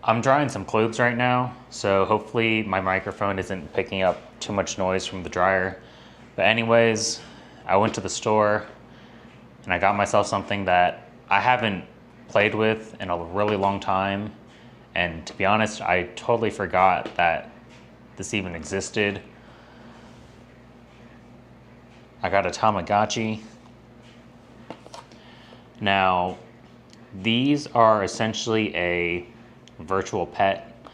I'm drying some clothes right now, so hopefully my microphone isn't picking up too much noise from the dryer. But anyways, I went to the store and I got myself something that I haven't played with in a really long time. And to be honest, I totally forgot that this even existed. I got a Tamagotchi. Now, these are essentially a virtual pet,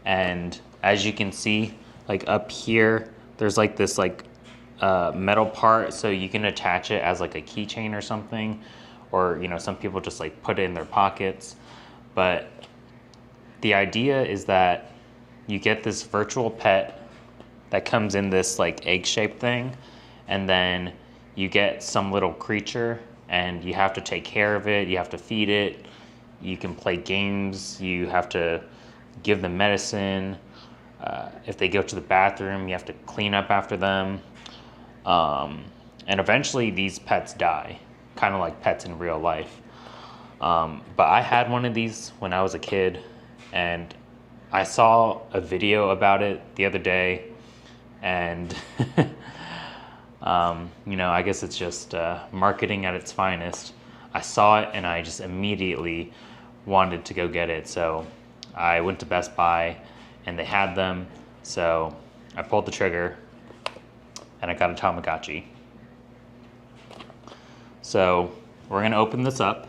and as you can see, like up here there's like this metal part, so you can attach it as like a keychain or something, or you know, some people just like put it in their pockets. But the idea is that you get this virtual pet that comes in this like egg-shaped thing, and then you get some little creature and you have to take care of it, you have to feed it, you can play games, you have to give them medicine. If they go to the bathroom, you have to clean up after them. And eventually these pets die, kind of like pets in real life. But I had one of these when I was a kid, and I saw a video about it the other day, and you know, I guess it's just marketing at its finest. I saw it and I just immediately wanted to go get it. So I went to Best Buy and they had them. So I pulled the trigger and I got a Tamagotchi. So we're gonna open this up.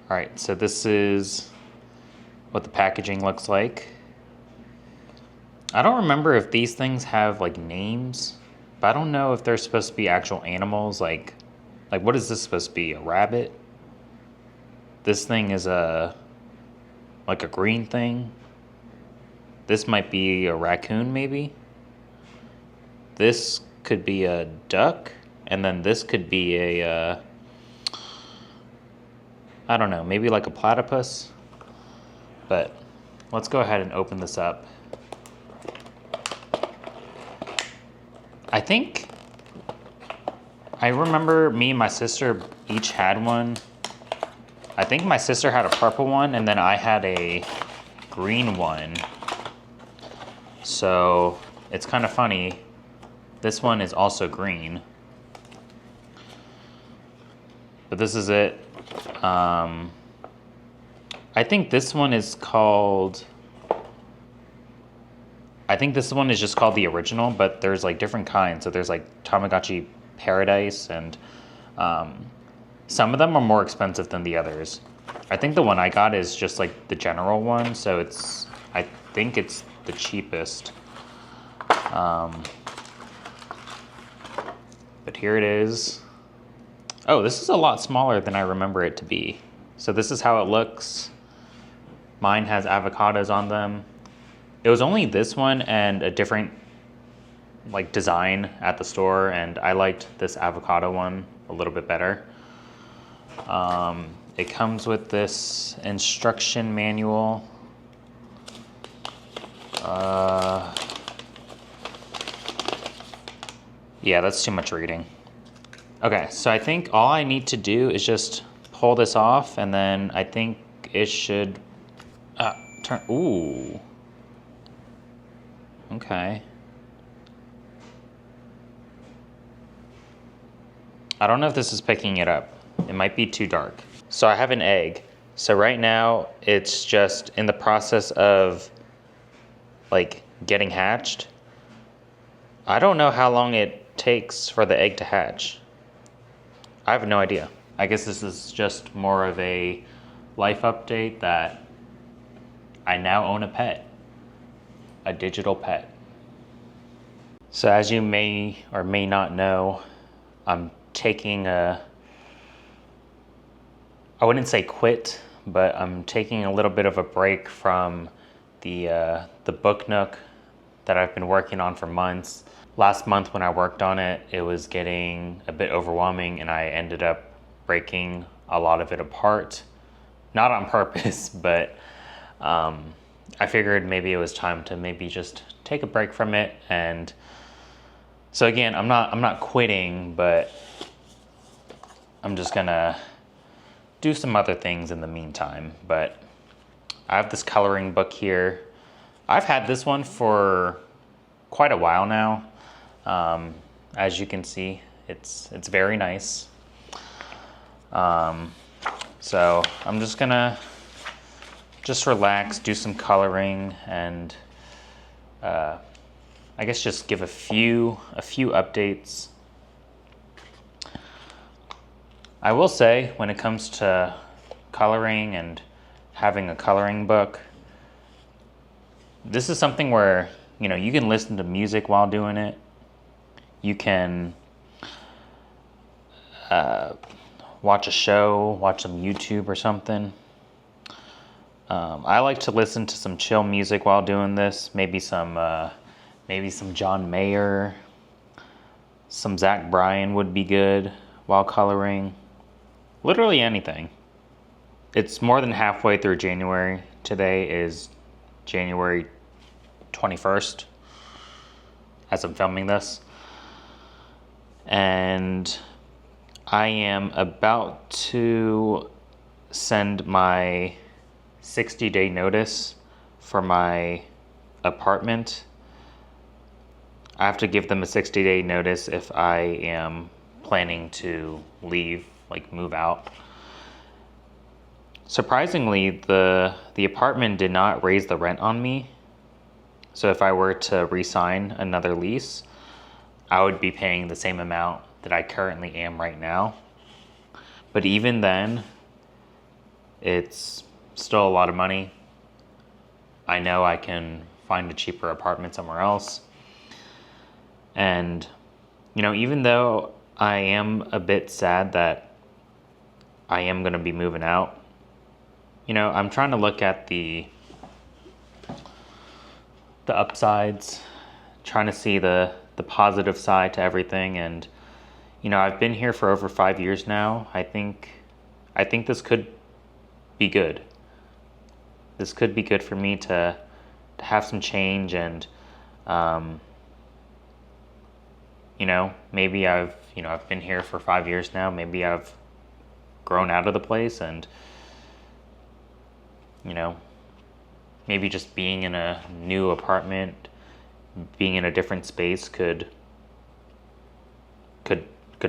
All right, so this is what the packaging looks like. I don't remember if these things have like names, but I don't know if they're supposed to be actual animals. Like what is this supposed to be? A rabbit? This thing is like a green thing. This might be a raccoon, maybe. This could be a duck, and then this could be a I don't know, maybe like a platypus. But let's go ahead and open this up. I remember me and my sister each had one. I think my sister had a purple one and then I had a green one. So it's kind of funny. This one is also green. But this is it. I think this one is called, I think this one is just called the original, but there's like different kinds. So there's like Tamagotchi Paradise, and some of them are more expensive than the others. I think the one I got is just like the general one, so I think it's the cheapest. But here it is. Oh, this is a lot smaller than I remember it to be. So this is how it looks. Mine has avocados on them. It was only this one and a different like design at the store, and I liked this avocado one a little bit better. It comes with this instruction manual. Yeah, that's too much reading. Okay, so I think all I need to do is just pull this off, and then I think it should turn. Ooh. Okay. I don't know if this is picking it up. It might be too dark. So I have an egg. So right now it's just in the process of like getting hatched. I don't know how long it takes for the egg to hatch. I have no idea. I guess this is just more of a life update that I now own a pet, a digital pet. So as you may or may not know, I'm taking I wouldn't say quit, but I'm taking a little bit of a break from the book nook that I've been working on for months. Last month when I worked on it, it was getting a bit overwhelming and I ended up breaking a lot of it apart not on purpose, but I figured maybe it was time to maybe just take a break from it. And so again, I'm not quitting, but I'm just gonna do some other things in the meantime. But I have this coloring book here. I've had this one for quite a while now. As you can see, it's very nice. So I'm just gonna relax, do some coloring, and I guess just give a few updates. I will say, when it comes to coloring and having a coloring book, this is something where, you know, you can listen to music while doing it. You can watch a show, watch some YouTube or something. I like to listen to some chill music while doing this. Maybe some John Mayer, some Zach Bryan would be good while coloring. Literally anything. It's more than halfway through January. Today is January 21st as I'm filming this. And I am about to send my 60-day notice for my apartment. I have to give them a 60-day notice if I am planning to leave, like move out. Surprisingly, the apartment did not raise the rent on me. So if I were to re-sign another lease, I would be paying the same amount that I currently am right now. But even then, it's still a lot of money. I know I can find a cheaper apartment somewhere else. And, you know, even though I am a bit sad that I am going to be moving out, you know, I'm trying to look at the upsides, trying to see the positive side to everything. And, you know, I've been here for over 5 years now. I think this could be good. This could be good for me to have some change. And, you know, maybe I've been here for 5 years now. Maybe I've grown out of the place, and, you know, maybe just being in a new apartment, being in a different space could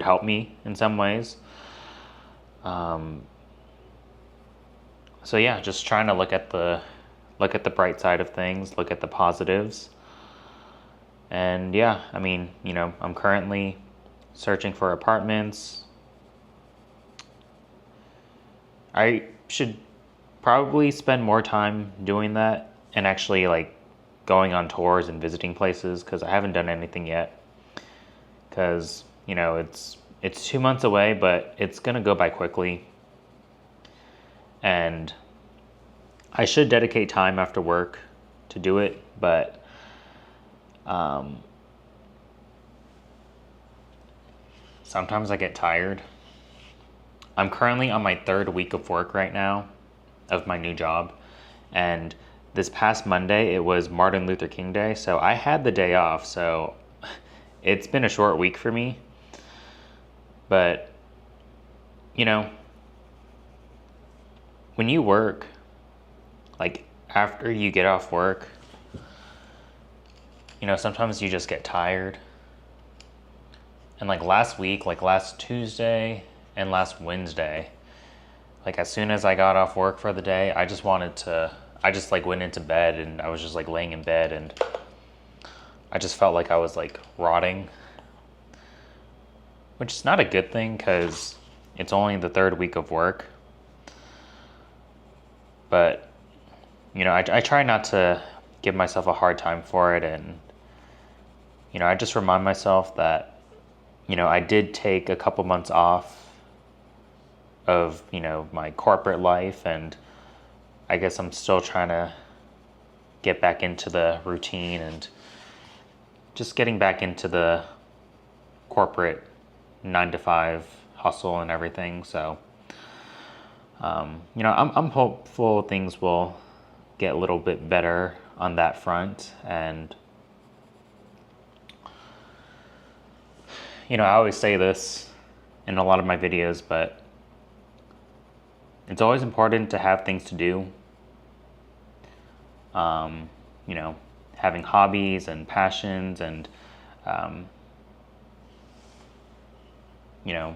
help me in some ways. So yeah, just trying to look at the bright side of things, look at the positives. And yeah, I mean, you know, I'm currently searching for apartments. I should probably spend more time doing that and actually like going on tours and visiting places, because I haven't done anything yet. Because, you know, it's 2 months away, but it's gonna go by quickly. And I should dedicate time after work to do it, but sometimes I get tired. I'm currently on my 3rd week of work right now of my new job, and this past Monday it was Martin Luther King Day, so I had the day off. So it's been a short week for me, but you know, when you work, like after you get off work, you know, sometimes you just get tired. And like last week, like last Tuesday and last Wednesday, like as soon as I got off work for the day, I just like went into bed, and I was just like laying in bed, and I just felt like I was like rotting, which is not a good thing because it's only the 3rd week of work. But, you know, I try not to give myself a hard time for it. And, you know, I just remind myself that, you know, I did take a couple months off of, you know, my corporate life, and I guess I'm still trying to get back into the routine and just getting back into the corporate 9 to 5 hustle and everything. So You know, I'm hopeful things will get a little bit better on that front. And, you know, I always say this in a lot of my videos, but it's always important to have things to do. You know, having hobbies and passions and, you know,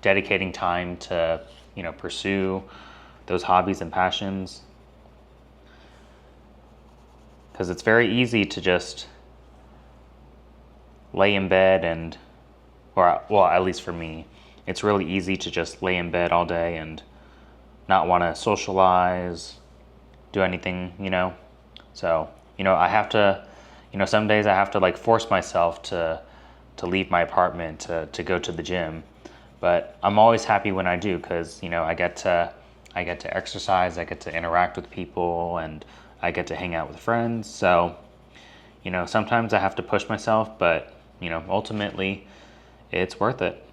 dedicating time to, you know, pursue those hobbies and passions. Because it's very easy to just lay in bed and, or, well, at least for me, it's really easy to just lay in bed all day and not want to socialize, do anything, you know. So, you know, I have to, you know, some days I have to like force myself to leave my apartment to go to the gym. But I'm always happy when I do, because, you know, I get to exercise, I get to interact with people, and I get to hang out with friends. So, you know, sometimes I have to push myself, but, you know, ultimately it's worth it.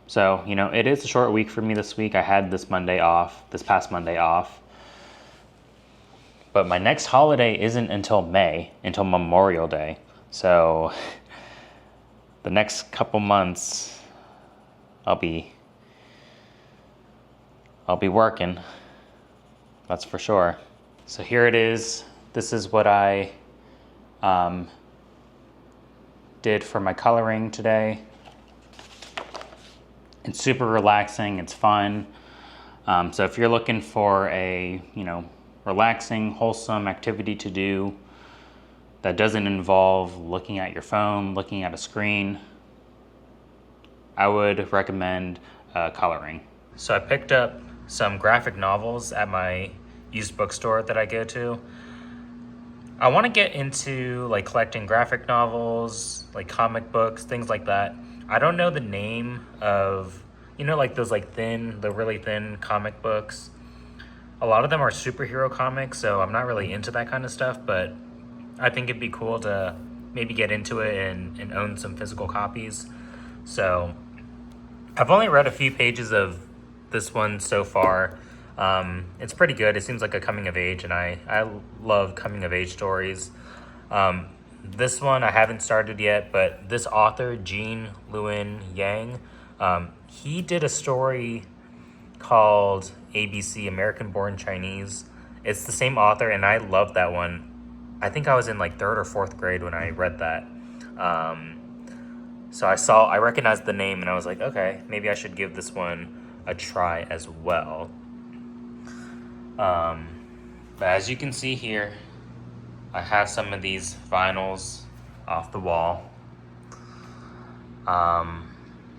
So, you know, it is a short week for me this week. I had this past Monday off. But my next holiday isn't until May, until Memorial Day. So the next couple months I'll be working. That's for sure. So here it is. This is what I did for my coloring today. It's super relaxing, it's fun. So if you're looking for a, you know, relaxing, wholesome activity to do that doesn't involve looking at your phone, looking at a screen, I would recommend coloring. So I picked up some graphic novels at my used bookstore that I go to. I want to get into like collecting graphic novels, like comic books, things like that. I don't know the name of, you know, like those like the really thin comic books. A lot of them are superhero comics, so I'm not really into that kind of stuff, but I think it'd be cool to maybe get into it and own some physical copies. So I've only read a few pages of this one so far. It's pretty good. It seems like a coming of age, and I love coming of age stories. This one I haven't started yet, but this author, Jean Luen Yang, he did a story called ABC, American Born Chinese. It's the same author, and I love that one. I think I was in like 3rd or 4th grade when I read that. So I recognized the name, and I was like, okay, maybe I should give this one a try as well. But as you can see here, I have some of these vinyls off the wall.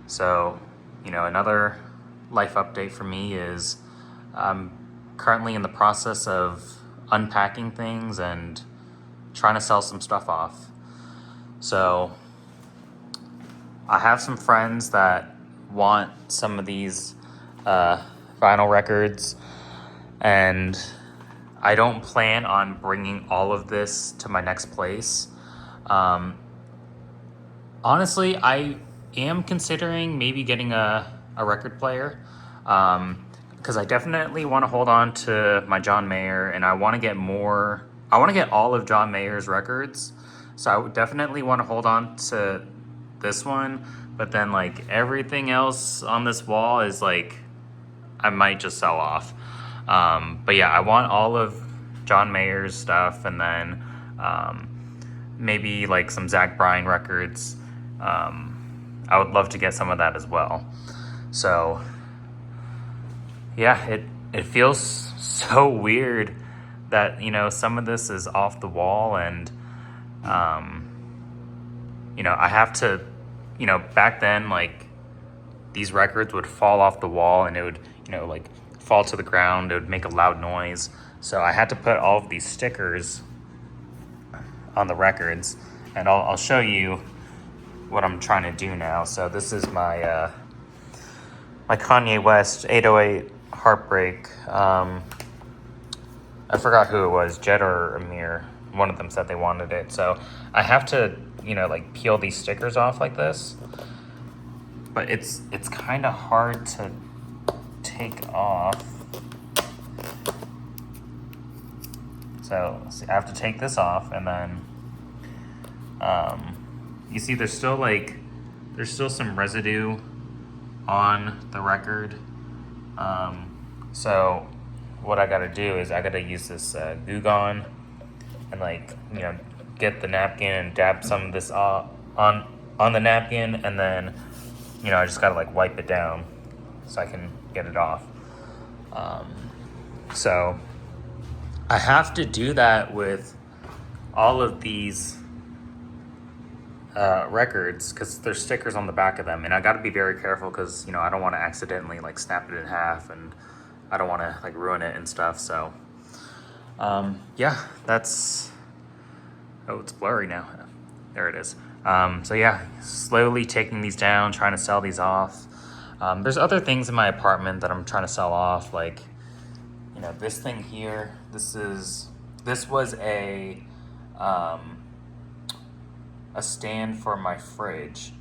So, you know, another life update for me is I'm currently in the process of unpacking things and trying to sell some stuff off. So I have some friends that want some of these vinyl records, and I don't plan on bringing all of this to my next place. Honestly, I am considering maybe getting a record player, because I definitely want to hold on to my John Mayer, and I want to get all of John Mayer's records. So I would definitely want to hold on to this one, but then like everything else on this wall is like, I might just sell off. But yeah, I want all of John Mayer's stuff, and then maybe like some Zach Bryan records. I would love to get some of that as well. So yeah, it feels so weird that, you know, some of this is off the wall, and you know, I have to, you know, back then, like, these records would fall off the wall and it would, you know, like fall to the ground. It would make a loud noise. So I had to put all of these stickers on the records, and I'll show you what I'm trying to do now. So this is my my Kanye West 808 Heartbreak. I forgot who it was, Jed or Amir. One of them said they wanted it. So I have to, you know, like peel these stickers off like this. but it's kind of hard to take off. So see, I have to take this off, and then you see there's still some residue on the record. So what I gotta do is I gotta use this Goo Gone and get the napkin and dab some of this on the napkin, and then I just gotta wipe it down so I can get it off. So I have to do that with all of these records because there's stickers on the back of them, and I got to be very careful because I don't want to accidentally snap it in half, and I don't want to ruin it and stuff. So yeah, that's, oh, it's blurry now. There it is. So yeah, slowly taking these down, trying to sell these off. There's other things in my apartment that I'm trying to sell off, this thing here. This was a stand for my fridge,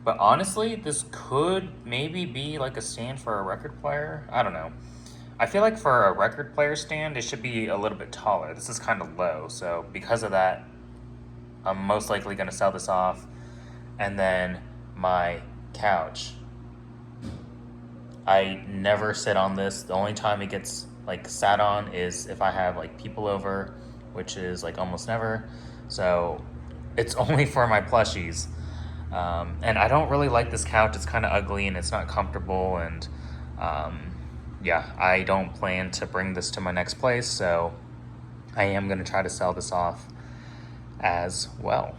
but honestly this could maybe be a stand for a record player. I don't know. I feel like for a record player stand it should be a little bit taller. This is kind of low, so because of that I'm most likely going to sell this off. And then my couch, I never sit on this. The only time it gets sat on is if I have people over, which is almost never. So it's only for my plushies. And I don't really like this couch. It's kind of ugly and it's not comfortable. And yeah, I don't plan to bring this to my next place. So I am going to try to sell this off as well.